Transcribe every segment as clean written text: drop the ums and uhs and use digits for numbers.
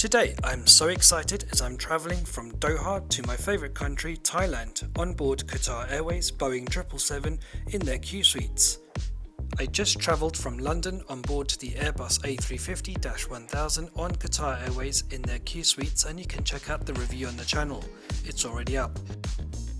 Today I'm so excited as I'm travelling from Doha to my favourite country, Thailand, on board Qatar Airways Boeing 777 in their QSuites. I just travelled from London on board the Airbus A350-1000 on Qatar Airways in their QSuites, and you can check out the review on the channel. It's already up.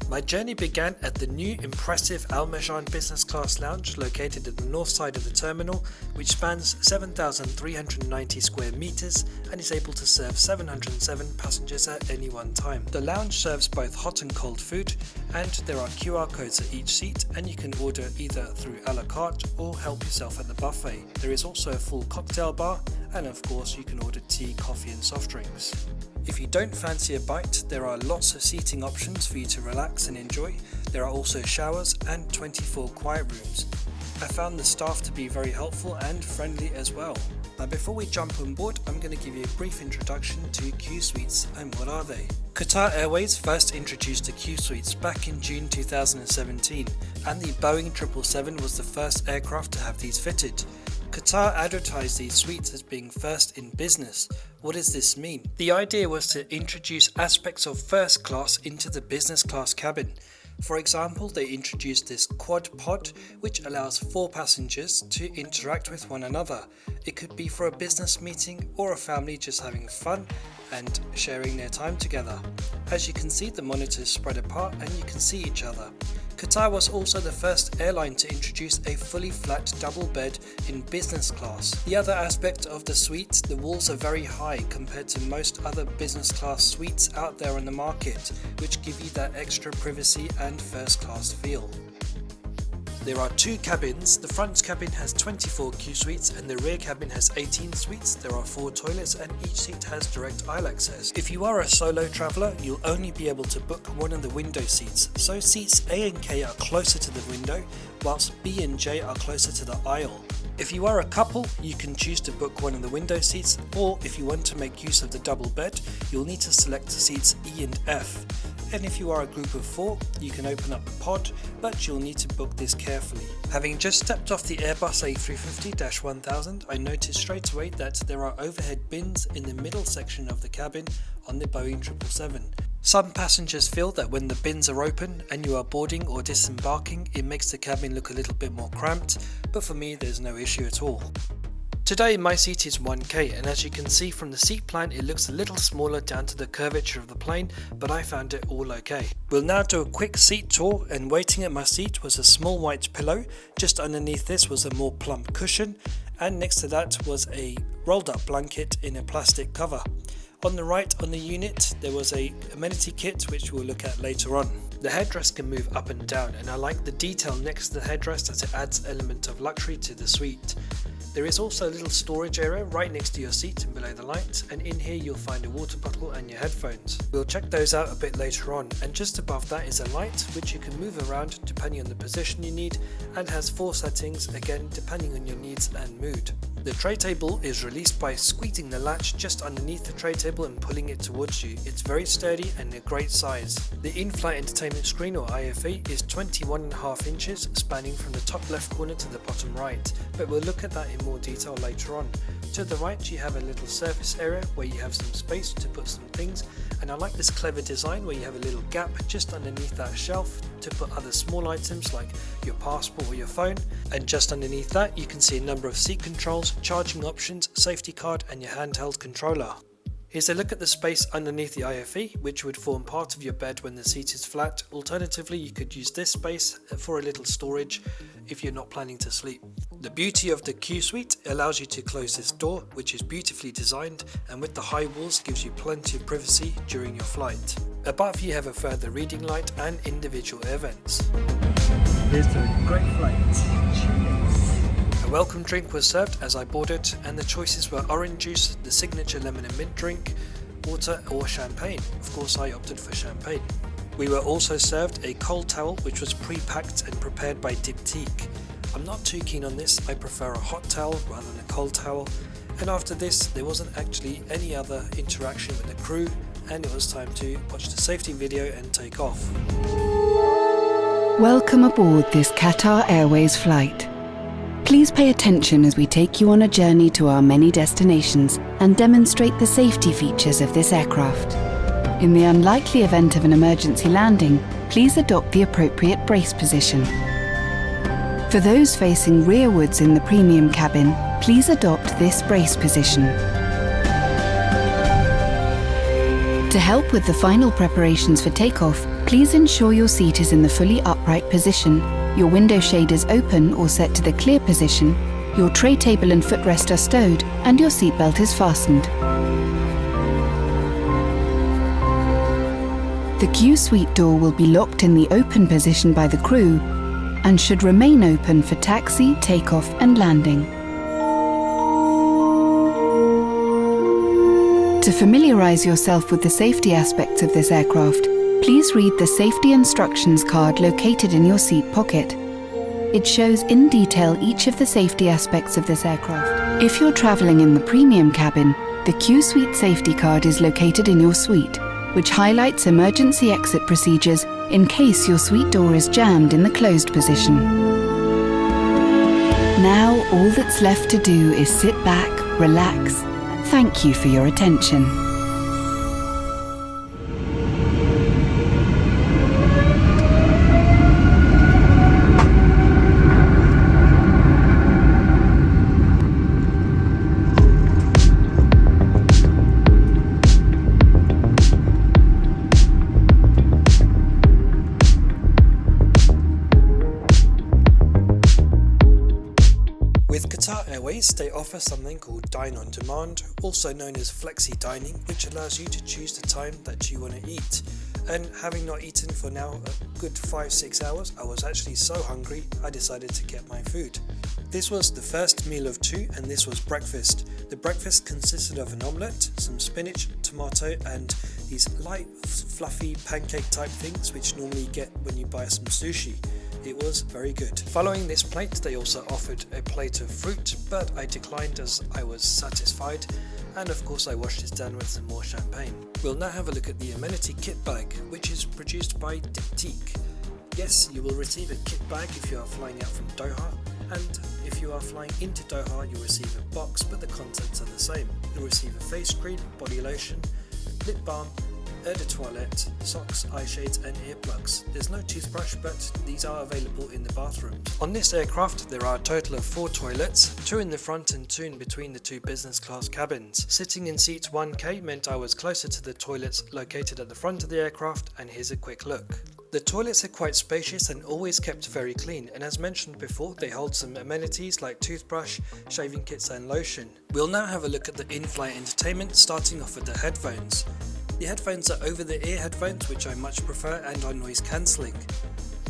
My journey began at the new impressive Al Marjan business class lounge located at the north side of the terminal, which spans 7,390 square meters and is able to serve 707 passengers at any one time. The lounge serves both hot and cold food, and there are QR codes at each seat, and you can order either through a la carte or help yourself at the buffet. There is also a full cocktail bar, and of course you can order tea, coffee and soft drinks. If you don't fancy a bite, there are lots of seating options for you to relax and enjoy. There are also showers and 24 quiet rooms. I found the staff to be very helpful and friendly as well. Now before we jump on board, I'm going to give you a brief introduction to QSuites and what are they. Qatar Airways first introduced the QSuites back in June 2017, and the Boeing 777 was the first aircraft to have these fitted. Qatar advertised these suites as being first in business. What does this mean? The idea was to introduce aspects of first class into the business class cabin. For example, they introduced this quad pod, which allows 4 passengers to interact with one another. It could be for a business meeting or a family just having fun and sharing their time together. As you can see, the monitors spread apart and you can see each other. Qatar was also the first airline to introduce a fully flat double bed in business class. The other aspect of the suite, the walls are very high compared to most other business class suites out there on the market, which give you that extra privacy and first class feel. There are 2 cabins. The front cabin has 24 QSuites and the rear cabin has 18 suites. There are 4 toilets and each seat has direct aisle access. If you are a solo traveller, you'll only be able to book one of the window seats. So seats A and K are closer to the window, whilst B and J are closer to the aisle. If you are a couple, you can choose to book one of the window seats, or if you want to make use of the double bed, you'll need to select seats E and F. And if you are a group of 4, you can open up a pod, but you'll need to book this carefully. Having just stepped off the Airbus A350-1000, I noticed straight away that there are overhead bins in the middle section of the cabin on the Boeing 777. Some passengers feel that when the bins are open and you are boarding or disembarking, it makes the cabin look a little bit more cramped, but for me there's no issue at all. Today my seat is 1K, and as you can see from the seat plan, it looks a little smaller down to the curvature of the plane, but I found it all okay. We'll now do a quick seat tour, and waiting at my seat was a small white pillow. Just underneath this was a more plump cushion, and next to that was a rolled up blanket in a plastic cover. On the right on the unit there was a amenity kit which we'll look at later on. The headrest can move up and down, and I like the detail next to the headrest as it adds element of luxury to the suite. There is also a little storage area right next to your seat and below the light, and in here you'll find a water bottle and your headphones. We'll check those out a bit later on, and just above that is a light which you can move around depending on the position you need, and has 4 settings again depending on your needs and mood. The tray table is released by squeezing the latch just underneath the tray table and pulling it towards you. It's very sturdy and a great size. The in-flight entertainment screen, or IFE, is 21.5 inches, spanning from the top left corner to the bottom right, but we'll look at that in more detail later on. To the right you have a little surface area where you have some space to put some things, and I like this clever design where you have a little gap just underneath that shelf to put other small items like your passport or your phone, and just underneath that you can see a number of seat controls, charging options, safety card and your handheld controller. Here's a look at the space underneath the IFE, which would form part of your bed when the seat is flat. Alternatively, you could use this space for a little storage if you're not planning to sleep. The beauty of the QSuite allows you to close this door, which is beautifully designed, and with the high walls gives you plenty of privacy during your flight. Above you have a further reading light and individual air vents. Here's a great flight. Cheers. A welcome drink was served as I boarded, and the choices were orange juice, the signature lemon and mint drink, water or champagne. Of course I opted for champagne. We were also served a cold towel which was pre-packed and prepared by Diptyque. I'm not too keen on this, I prefer a hot towel rather than a cold towel, and after this there wasn't actually any other interaction with the crew, and it was time to watch the safety video and take off. Welcome aboard this Qatar Airways flight. Please pay attention as we take you on a journey to our many destinations and demonstrate the safety features of this aircraft. In the unlikely event of an emergency landing, please adopt the appropriate brace position. For those facing rearwards in the premium cabin, please adopt this brace position. To help with the final preparations for takeoff, please ensure your seat is in the fully upright position, your window shade is open or set to the clear position, your tray table and footrest are stowed, and your seatbelt is fastened. The QSuite door will be locked in the open position by the crew and should remain open for taxi, takeoff and landing. To familiarize yourself with the safety aspects of this aircraft, please read the safety instructions card located in your seat pocket. It shows in detail each of the safety aspects of this aircraft. If you're traveling in the premium cabin, the QSuite safety card is located in your suite, which highlights emergency exit procedures in case your suite door is jammed in the closed position. Now all that's left to do is sit back, relax. Thank you for your attention. With Qatar Airways, they offer something called Dine on Demand, also known as Flexi Dining, which allows you to choose the time that you want to eat. And having not eaten for now a good 5-6 hours, I was actually so hungry I decided to get my food. This was the first meal of 2 and this was breakfast. The breakfast consisted of an omelette, some spinach, tomato and these light fluffy pancake type things which normally get when you buy some sushi. It was very good. Following this plate, they also offered a plate of fruit, but I declined as I was satisfied, and of course I washed it down with some more champagne. We'll now have a look at the amenity kit bag, which is produced by Diptyque. Yes, you will receive a kit bag if you are flying out from Doha, and if you are flying into Doha, you'll receive a box, but the contents are the same. You'll receive a face cream, body lotion, lip balm, eau de toilette, socks, eye shades and earplugs. There's no toothbrush, but these are available in the bathrooms. On this aircraft there are a total of 4 toilets, 2 in the front and 2 in between the 2 business class cabins. Sitting in seat 1K meant I was closer to the toilets located at the front of the aircraft, and here's a quick look. The toilets are quite spacious and always kept very clean, and as mentioned before, they hold some amenities like toothbrush, shaving kits and lotion. We'll now have a look at the in-flight entertainment, starting off with the headphones. The headphones are over-the-ear headphones, which I much prefer, and are noise cancelling.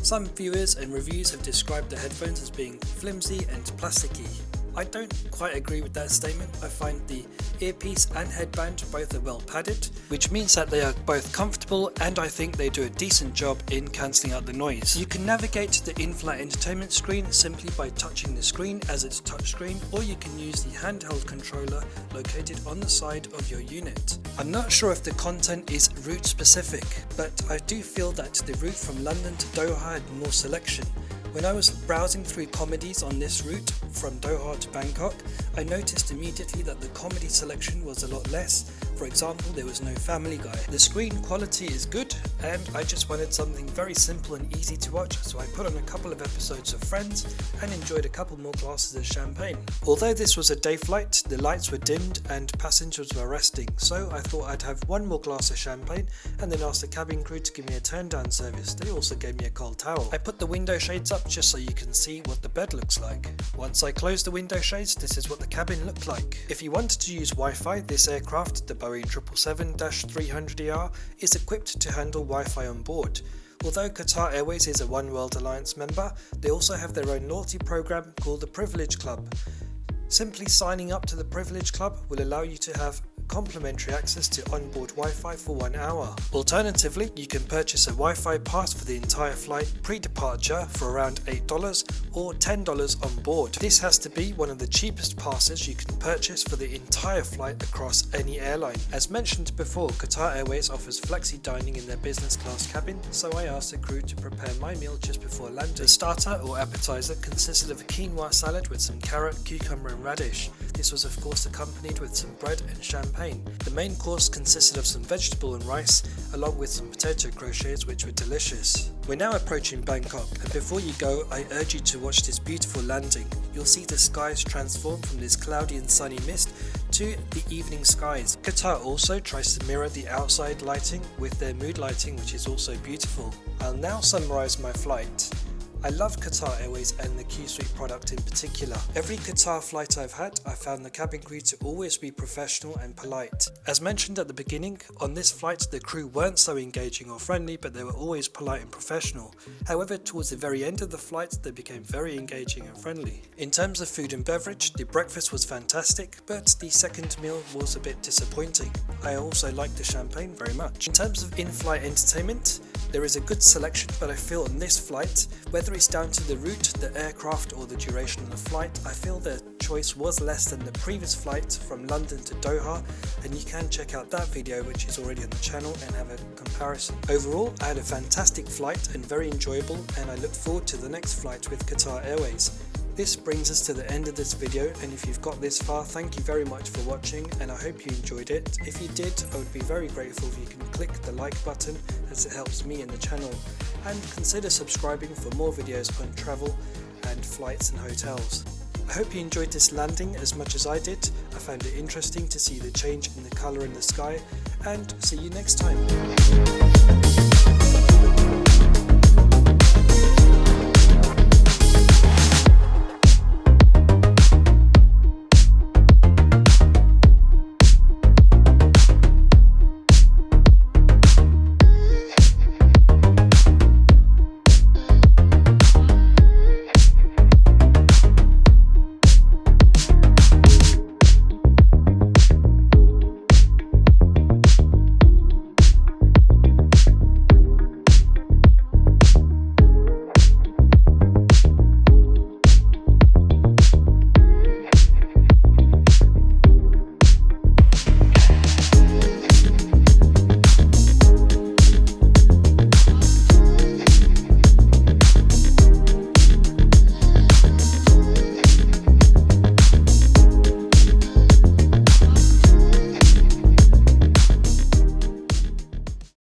Some viewers and reviews have described the headphones as being flimsy and plasticky. I don't quite agree with that statement. I find the earpiece and headband both are well padded, which means that they are both comfortable, and I think they do a decent job in cancelling out the noise. You can navigate the in-flight entertainment screen simply by touching the screen as it's touchscreen, or you can use the handheld controller located on the side of your unit. I'm not sure if the content is route specific, but I do feel that the route from London to Doha had more selection. When I was browsing through comedies on this route from Doha to Bangkok, I noticed immediately that the comedy selection was a lot less. For example, there was no Family Guy. The screen quality is good, and I just wanted something very simple and easy to watch, so I put on a couple of episodes of Friends and enjoyed a couple more glasses of champagne. Although this was a day flight, the lights were dimmed and passengers were resting, so I thought I'd have one more glass of champagne and then ask the cabin crew to give me a turn down service. They also gave me a cold towel. I put the window shades up just so you can see what the bed looks like. Once I closed the window shades, this is what the cabin looked like. If you wanted to use Wi-Fi, this aircraft, the Boeing 777-300ER, is equipped to handle Wi-Fi on board. Although Qatar Airways is a One World Alliance member, they also have their own loyalty program called the Privilege Club. Simply signing up to the Privilege Club will allow you to have complimentary access to onboard Wi-Fi for 1 hour. Alternatively, you can purchase a Wi-Fi pass for the entire flight pre-departure for around $8 or $10 on board. This has to be one of the cheapest passes you can purchase for the entire flight across any airline. As mentioned before, Qatar Airways offers flexi dining in their business class cabin, so I asked the crew to prepare my meal just before landing. The starter or appetizer consisted of a quinoa salad with some carrot, cucumber and radish. This was of course accompanied with some bread and champagne. The main course consisted of some vegetable and rice, along with some potato crochets which were delicious. We're now approaching Bangkok, and before you go, I urge you to watch this beautiful landing. You'll see the skies transform from this cloudy and sunny mist to the evening skies. Qatar also tries to mirror the outside lighting with their mood lighting, which is also beautiful. I'll now summarize my flight. I love Qatar Airways and the QSuite product in particular. Every Qatar flight I've had, I found the cabin crew to always be professional and polite. As mentioned at the beginning, on this flight the crew weren't so engaging or friendly, but they were always polite and professional. However, towards the very end of the flight, they became very engaging and friendly. In terms of food and beverage, the breakfast was fantastic, but the second meal was a bit disappointing. I also liked the champagne very much. In terms of in-flight entertainment, there is a good selection, but I feel on this flight, whether it's down to the route, the aircraft or the duration of the flight, I feel the choice was less than the previous flight from London to Doha, and you can check out that video which is already on the channel and have a comparison. Overall, I had a fantastic flight and very enjoyable, and I look forward to the next flight with Qatar Airways. This brings us to the end of this video, and if you've got this far, thank you very much for watching, and I hope you enjoyed it. If you did, I would be very grateful if you can click the like button, as it helps me and the channel, and consider subscribing for more videos on travel and flights and hotels. I hope you enjoyed this landing as much as I did. I found it interesting to see the change in the colour in the sky, and see you next time.